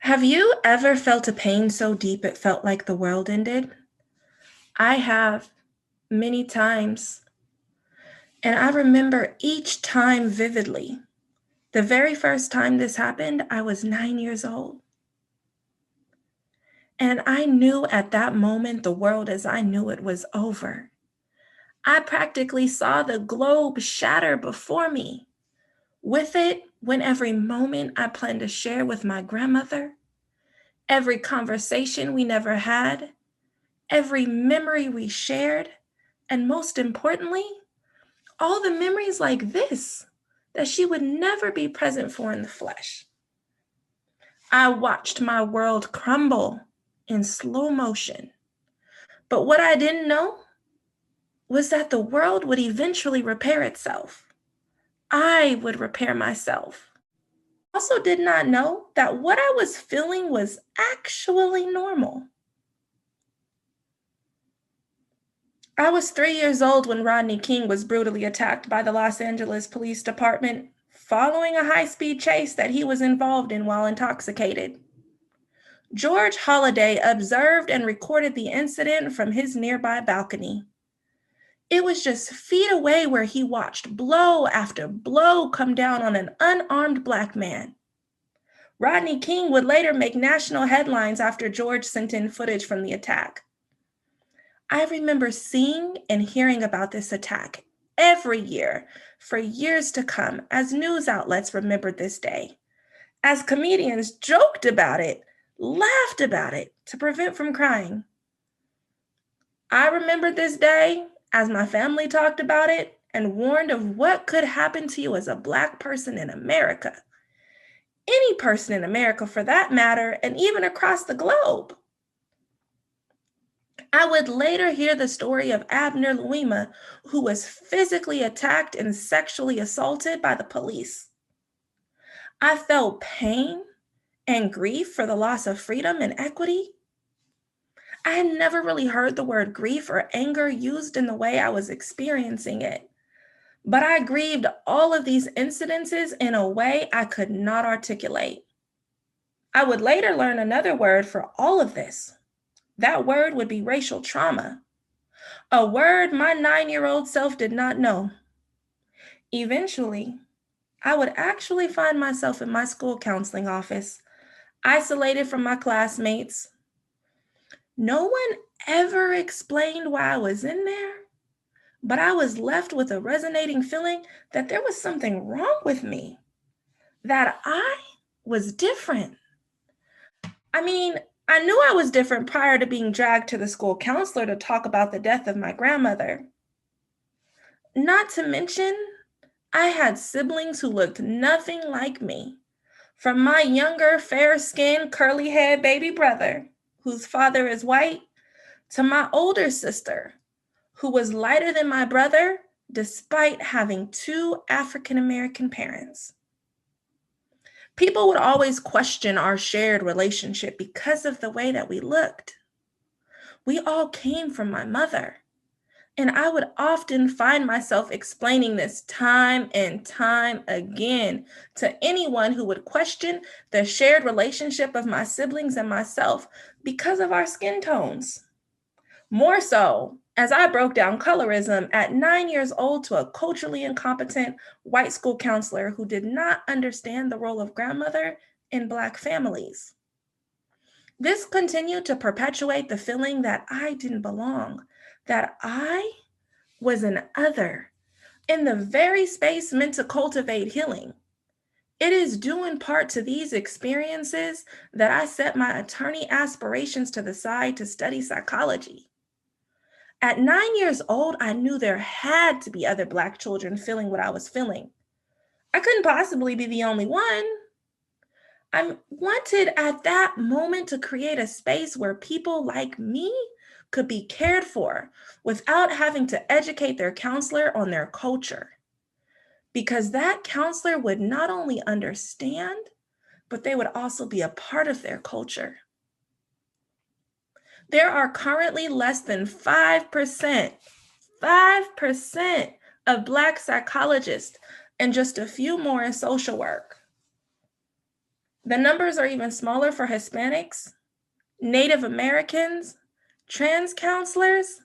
Have you ever felt a pain so deep it felt like the world ended? I have many times, and I remember each time vividly. The very first time this happened, I was 9 years old. And I knew at that moment the world as I knew it was over. I practically saw the globe shatter before me. With it went every moment I planned to share with my grandmother, every conversation we never had, every memory we shared, and most importantly, all the memories like this that she would never be present for in the flesh. I watched my world crumble in slow motion. But what I didn't know was that the world would eventually repair itself. I would repair myself. I also did not know that what I was feeling was actually normal. I was 3 years old when Rodney King was brutally attacked by the Los Angeles Police Department following a high-speed chase that he was involved in while intoxicated. George Holliday observed and recorded the incident from his nearby balcony. It was just feet away where he watched blow after blow come down on an unarmed Black man. Rodney King would later make national headlines after George sent in footage from the attack. I remember seeing and hearing about this attack every year for years to come as news outlets remembered this day, as comedians joked about it, laughed about it to prevent from crying. I remembered this day as my family talked about it and warned of what could happen to you as a Black person in America. Any person in America for that matter, and even across the globe. I would later hear the story of Abner Louima, who was physically attacked and sexually assaulted by the police. I felt pain and grief for the loss of freedom and equity. I had never really heard the word grief or anger used in the way I was experiencing it, but I grieved all of these incidences in a way I could not articulate. I would later learn another word for all of this. That word would be racial trauma, a word my 9-year-old self did not know. Eventually, I would actually find myself in my school counseling office, isolated from my classmates. No one ever explained why I was in there, but I was left with a resonating feeling that there was something wrong with me, that I was different. I mean, I knew I was different prior to being dragged to the school counselor to talk about the death of my grandmother. Not to mention, I had siblings who looked nothing like me. From my younger, fair-skinned, curly-haired baby brother, whose father is white, to my older sister, who was lighter than my brother, despite having two African-American parents. People would always question our shared relationship because of the way that we looked. We all came from my mother. And I would often find myself explaining this time and time again to anyone who would question the shared relationship of my siblings and myself because of our skin tones. More so, as I broke down colorism at 9 years old to a culturally incompetent white school counselor who did not understand the role of grandmother in Black families. This continued to perpetuate the feeling that I didn't belong, that I was an other in the very space meant to cultivate healing. It is due in part to these experiences that I set my attorney aspirations to the side to study psychology. At 9 years old, I knew there had to be other Black children feeling what I was feeling. I couldn't possibly be the only one. I wanted at that moment to create a space where people like me could be cared for without having to educate their counselor on their culture. Because that counselor would not only understand, but they would also be a part of their culture. There are currently less than 5% of Black psychologists and just a few more in social work. The numbers are even smaller for Hispanics, Native Americans, trans counselors,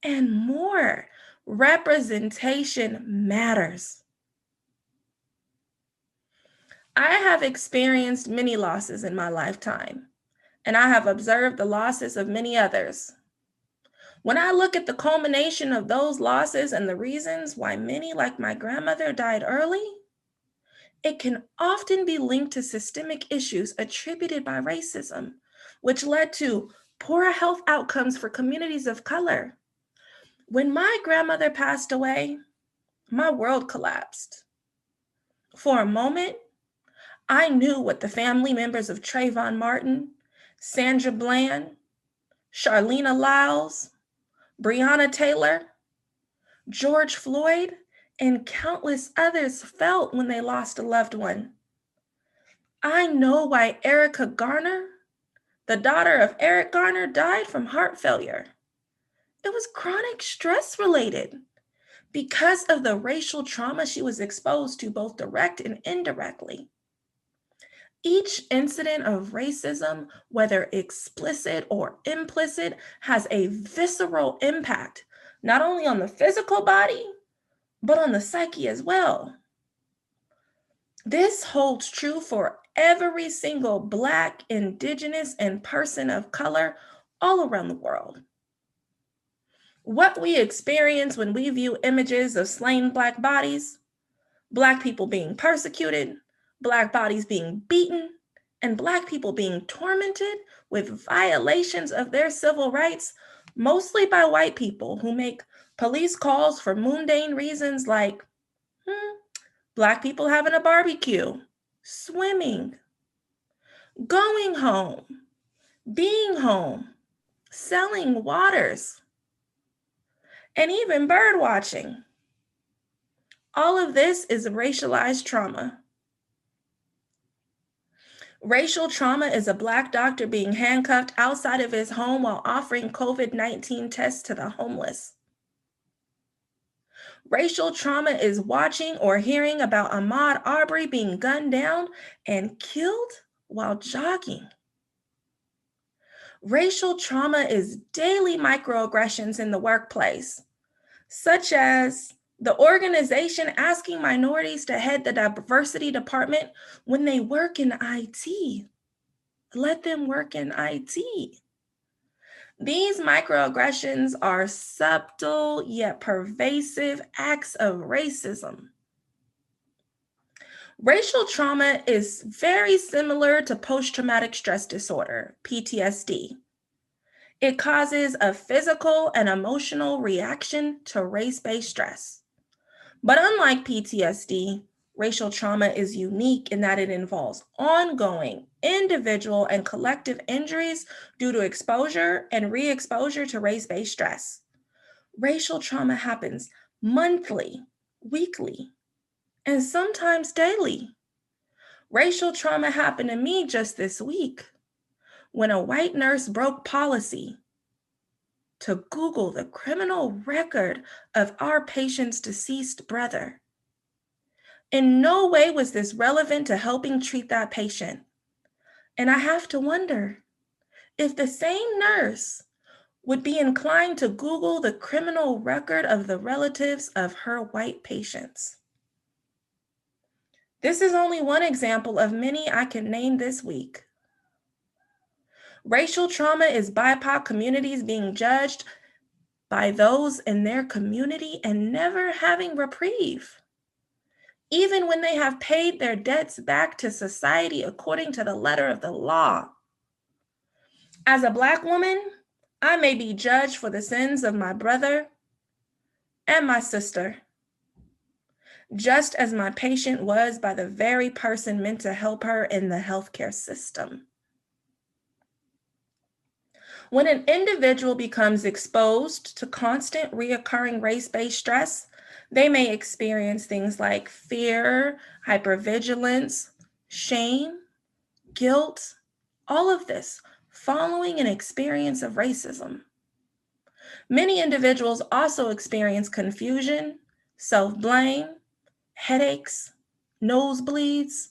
and more. Representation matters. I have experienced many losses in my lifetime, and I have observed the losses of many others. When I look at the culmination of those losses and the reasons why many, like my grandmother, died early, it can often be linked to systemic issues attributed by racism, which led to poorer health outcomes for communities of color. When my grandmother passed away, my world collapsed. For a moment, I knew what the family members of Trayvon Martin, Sandra Bland, Charlena Lyles, Breonna Taylor, George Floyd, and countless others felt when they lost a loved one. I know why Erica Garner, the daughter of Eric Garner, died from heart failure. It was chronic stress related because of the racial trauma she was exposed to, both direct and indirectly. Each incident of racism, whether explicit or implicit, has a visceral impact, not only on the physical body, but on the psyche as well. This holds true for every single Black, Indigenous, and person of color all around the world. What we experience when we view images of slain Black bodies, Black people being persecuted, Black bodies being beaten, and Black people being tormented with violations of their civil rights, mostly by white people who make police calls for mundane reasons like, Black people having a barbecue, swimming, going home, being home, selling waters, and even bird watching. All of this is racialized trauma. Racial trauma is a Black doctor being handcuffed outside of his home while offering COVID-19 tests to the homeless. Racial trauma is watching or hearing about Ahmaud Arbery being gunned down and killed while jogging. Racial trauma is daily microaggressions in the workplace, such as the organization asking minorities to head the diversity department when they work in IT. Let them work in IT. These microaggressions are subtle yet pervasive acts of racism. Racial trauma is very similar to post-traumatic stress disorder, PTSD. It causes a physical and emotional reaction to race-based stress. But unlike PTSD, racial trauma is unique in that it involves ongoing individual and collective injuries due to exposure and re-exposure to race-based stress. Racial trauma happens monthly, weekly, and sometimes daily. Racial trauma happened to me just this week when a white nurse broke policy to Google the criminal record of our patient's deceased brother. In no way was this relevant to helping treat that patient. And I have to wonder if the same nurse would be inclined to Google the criminal record of the relatives of her white patients. This is only one example of many I can name this week. Racial trauma is BIPOC communities being judged by those in their community and never having reprieve, even when they have paid their debts back to society according to the letter of the law. As a Black woman, I may be judged for the sins of my brother and my sister, just as my patient was by the very person meant to help her in the healthcare system. When an individual becomes exposed to constant reoccurring race-based stress, they may experience things like fear, hypervigilance, shame, guilt, all of this following an experience of racism. Many individuals also experience confusion, self-blame, headaches, nosebleeds,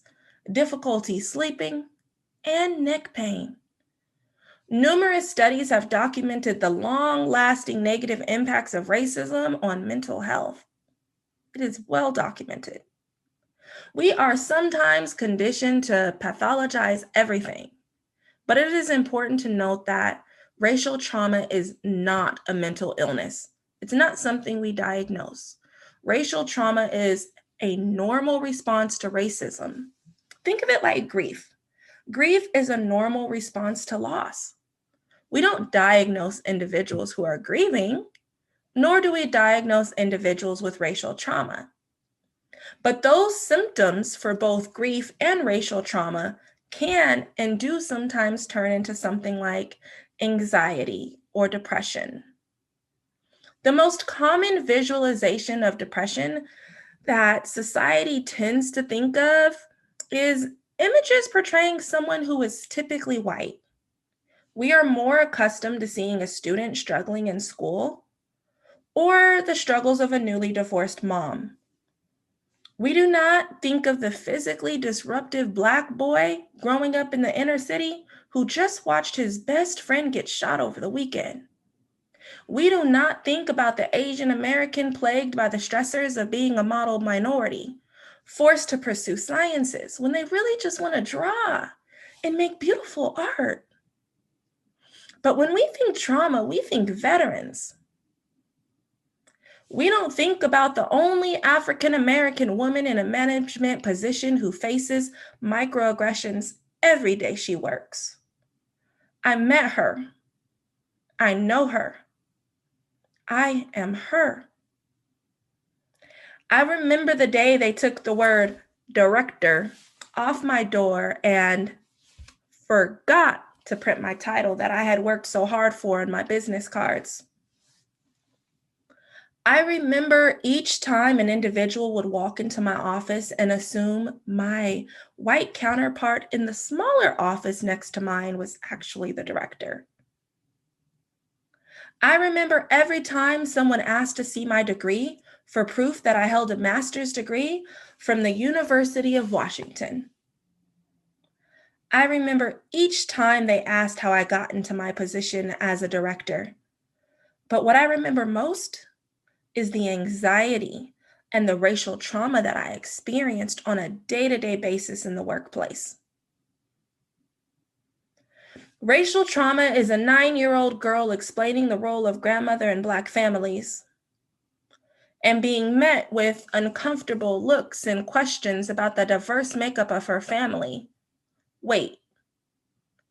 difficulty sleeping, and neck pain. Numerous studies have documented the long-lasting negative impacts of racism on mental health. It is well documented. We are sometimes conditioned to pathologize everything, but it is important to note that racial trauma is not a mental illness. It's not something we diagnose. Racial trauma is a normal response to racism. Think of it like grief. Grief is a normal response to loss. We don't diagnose individuals who are grieving, nor do we diagnose individuals with racial trauma. But those symptoms for both grief and racial trauma can and do sometimes turn into something like anxiety or depression. The most common visualization of depression that society tends to think of is images portraying someone who is typically white. We are more accustomed to seeing a student struggling in school or the struggles of a newly divorced mom. We do not think of the physically disruptive Black boy growing up in the inner city who just watched his best friend get shot over the weekend. We do not think about the Asian American plagued by the stressors of being a model minority, forced to pursue sciences when they really just want to draw and make beautiful art. But when we think trauma, we think veterans. We don't think about the only African American woman in a management position who faces microaggressions every day she works. I met her. I know her. I am her. I remember the day they took the word director off my door and forgot to print my title that I had worked so hard for in my business cards. I remember each time an individual would walk into my office and assume my white counterpart in the smaller office next to mine was actually the director. I remember every time someone asked to see my degree for proof that I held a master's degree from the University of Washington. I remember each time they asked how I got into my position as a director. But what I remember most is the anxiety and the racial trauma that I experienced on a day-to-day basis in the workplace. Racial trauma is a 9-year-old girl explaining the role of grandmother in Black families and being met with uncomfortable looks and questions about the diverse makeup of her family. Wait,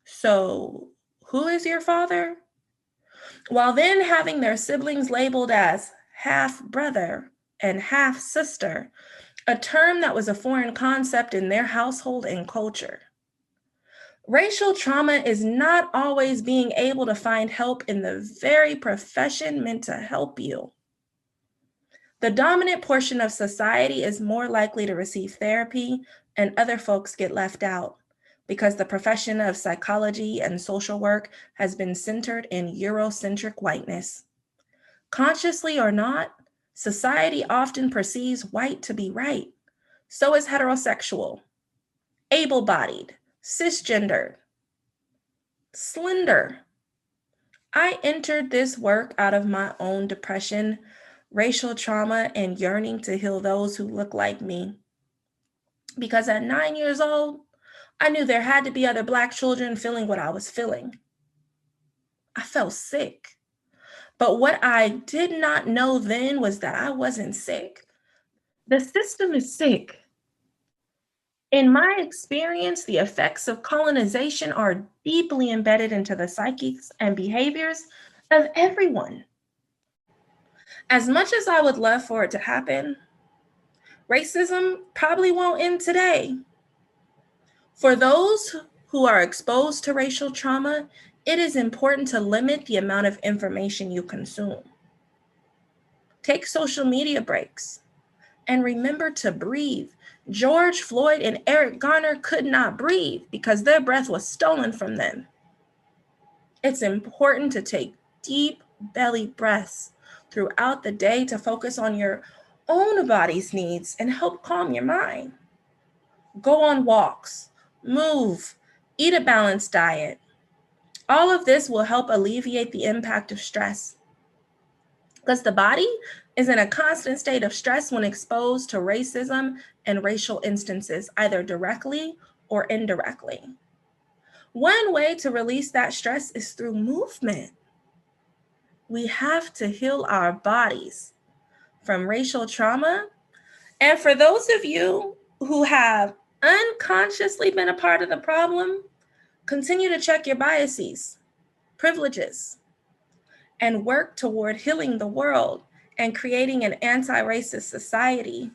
so who is your father? While then having their siblings labeled as half-brother and half-sister, a term that was a foreign concept in their household and culture. Racial trauma is not always being able to find help in the very profession meant to help you. The dominant portion of society is more likely to receive therapy, and other folks get left out because the profession of psychology and social work has been centered in Eurocentric whiteness. Consciously or not, society often perceives white to be right. So is heterosexual, able-bodied, cisgendered, slender. I entered this work out of my own depression, racial trauma, and yearning to heal those who look like me. Because at 9 years old, I knew there had to be other Black children feeling what I was feeling. I felt sick. But what I did not know then was that I wasn't sick. The system is sick. In my experience, the effects of colonization are deeply embedded into the psyches and behaviors of everyone. As much as I would love for it to happen, racism probably won't end today. For those who are exposed to racial trauma, it is important to limit the amount of information you consume. Take social media breaks and remember to breathe. George Floyd and Eric Garner could not breathe because their breath was stolen from them. It's important to take deep belly breaths throughout the day to focus on your own body's needs and help calm your mind. Go on walks, move, Eat a balanced diet. All of this will help alleviate the impact of stress, because the body is in a constant state of stress when exposed to racism and racial instances, either directly or indirectly. One way to release that stress is through movement. We have to heal our bodies from racial trauma. And for those of you who have unconsciously been a part of the problem, continue to check your biases, privileges, and work toward healing the world and creating an anti-racist society.